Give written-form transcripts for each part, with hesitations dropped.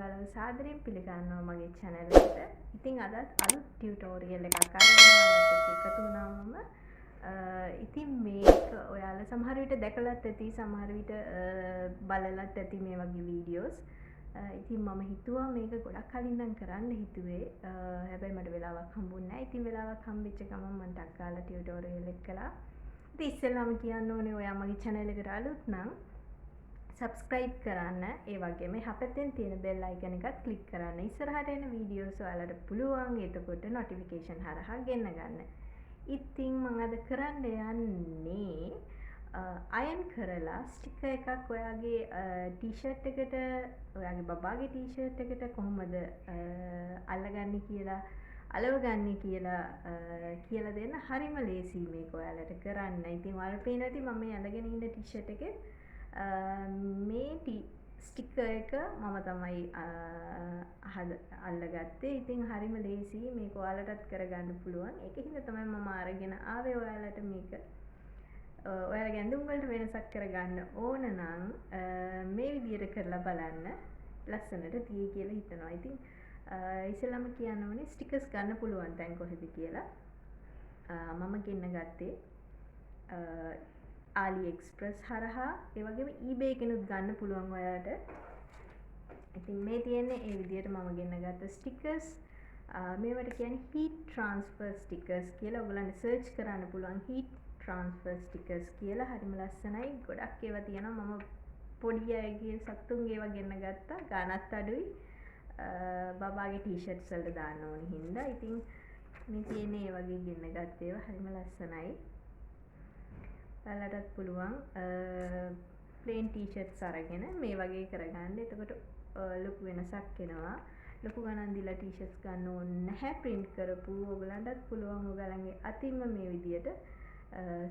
ඔයාලව සාදරයෙන් පිළිගන්නවා මගේ channel එකට. ඉතින් අදත් අලුත් tutorial එකක් අරගෙන ඔයාලත් එක්ක එකතු වුණාම ඉතින් මේක ඔයාලා සමහර විට දැකලත් ඇති සමහර විට බලලත් ඇති මේ වගේ videos. ඉතින් මම හිතුවා මේක ගොඩක් කලින් ඉඳන් කරන්න හිතුවේ. හැබැයි මට වෙලාවක් හම්බුන්නේ නැහැ. ඉතින් වෙලාවක් හම්බෙච්ච ගමන් මම ටක් ගාලා tutorial එක කළා. ඉතින් ඉස්සෙල්ලාම කියන්න ඕනේ ඔයා මගේ channel එකට අලුත් නම් subscribe කරන්න, ඒ වගේම එහා පැත්තෙන් තියෙන bell icon එකත් click කරන්න. ඉස්සරහට එන videos ඔයාලට පුළුවන් එතකොට notification හරහා ගෙන්න ගන්න. ඉතින් මම අද කරන්න යන්නේ අයන් කරලා ස්ටිකර් එකක් ඔයාගේ t-shirt එකට, ඔයාගේ බබාගේ t-shirt එකට කොහොමද අල්ලගන්නේ කියලා, අලවගන්නේ කියලා දෙන්න. හරිම ලේසි මේක ඔයාලට කරන්න. ඉතින් ඔයාලට පේනවා ඇති මම මේ අඳගෙන ඉන්න t-shirt එකේ මේ ස්ටිකර් එක මම තමයි අල්ලගත්තේ. ඉතින් හරිම ලේසි මේක ඔයාලටත් කරගන්න පුළුවන්. ඒකින්ද තමයි මම අරගෙන ආවේ ඔයාලට මේක. ඔයාලගේ ඇඳුම් වලට වෙනසක් කරගන්න ඕන නම් මේ විදිහට කරලා බලන්න. ලස්සනට තියෙයි කියලා හිතනවා. ඉතින් ඉස්සෙල්ලාම කියන්න ඕනේ ස්ටිකර්ස් ගන්න පුළුවන් තැන් කොහෙද කියලා. මම ගෙන්න ගත්තේ AliExpress හරහා, ඒ වගේම eBay එකෙනුත් ගන්න පුළුවන් ඔයාලට. ඉතින් මේ තියෙන්නේ ඒ විදිහට මම ගෙන්න ගත්ත stickers. මේවට කියන්නේ heat transfer stickers කියලා. ඔයගලන්ට search කරන්න පුළුවන් heat transfer stickers කියලා. හරිම ලස්සනයි. ගොඩක් ඒවා තියෙනවා. මම පොඩි අයගේ සතුන්ගේ ඒවා ගෙන්න ගත්තා. ගානත් අඩුයි. බබාගේ t-shirts වලට දාන්න ඕනි හින්දා. ඉතින් මේ තියෙන්නේ ඒ වගේ ගෙන්න ගත්ත ඒවා. හරිම ලස්සනයි. ඔයාලටත් පුළුවන් plain t-shirts අරගෙන මේ වගේ කරගන්න. එතකොට ලොකු වෙනසක් එනවා. ලොකු ගණන් දීලා t-shirts ගන්න ඕනේ නැහැ print කරපු. ඔයගලන්ටත් පුළුවන් ඔයගලන්ගේ අතින්ම මේ විදියට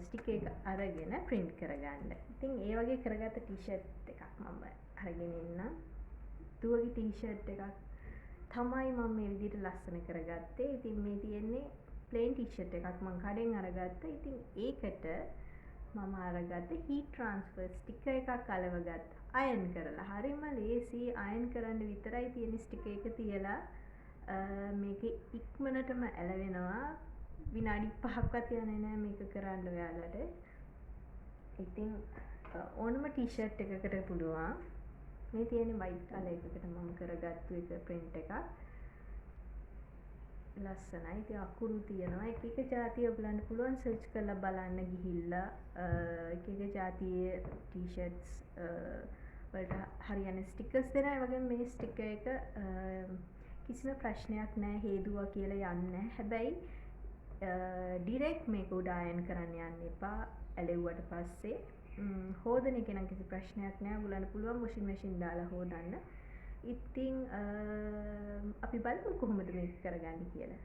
sticker එක අරගෙන print කරගන්න. ඉතින් ඒ වගේ කරගත්ත t-shirt එකක් මම අරගෙන ඉන්නම්. දුවගේ t-shirt එකක් තමයි මම මේ විදියට ලස්සන කරගත්තේ. ඉතින් මේ තියෙන්නේ plain t-shirt එකක් මම කඩෙන් අරගත්තා. ඉතින් ඒකට මම අරගත්තේ heat transfer sticker එකක් අලවගත්තා. අයන් කරලා. හරිම ලේසි අයන් කරන්න විතරයි තියෙන sticker එක තියලා මේකේ ඉක්මනටම ඇලවෙනවා. විනාඩි 5ක්වත් යන්නේ නැහැ මේක කරන්න ඔයාලට. ඉතින් ඕනම t-shirt එකකට පුළුවන්. මේ තියෙන්නේ white color එකකට මම කරගත්තු එක print එකක්. ලස්සනයි. ඉතින් අකුරු තියෙනවා. එක එක જાතිය ඔයගලන්ට පුළුවන් සර්ච් කරලා බලන්න ගිහිල්ලා එක එක જાතියේ t-shirts වලට හරියන stickers දෙනවා. ඒ වගේම මේ sticker එක කිසිම ප්‍රශ්නයක් නැහැ හේදුවා කියලා යන්නේ. හැබැයි direct මේක උඩ අයන් කරන්න යන්න එපා. ඇලෙව්වට පස්සේ හොදන එක නම් කිසි ප්‍රශ්නයක් නැහැ. ඔයගලන්ට පුළුවන් washing machine දාලා හොදන්න. ඉතින් අපි බලමු කොහොමද මේක කරගන්නේ කියලා.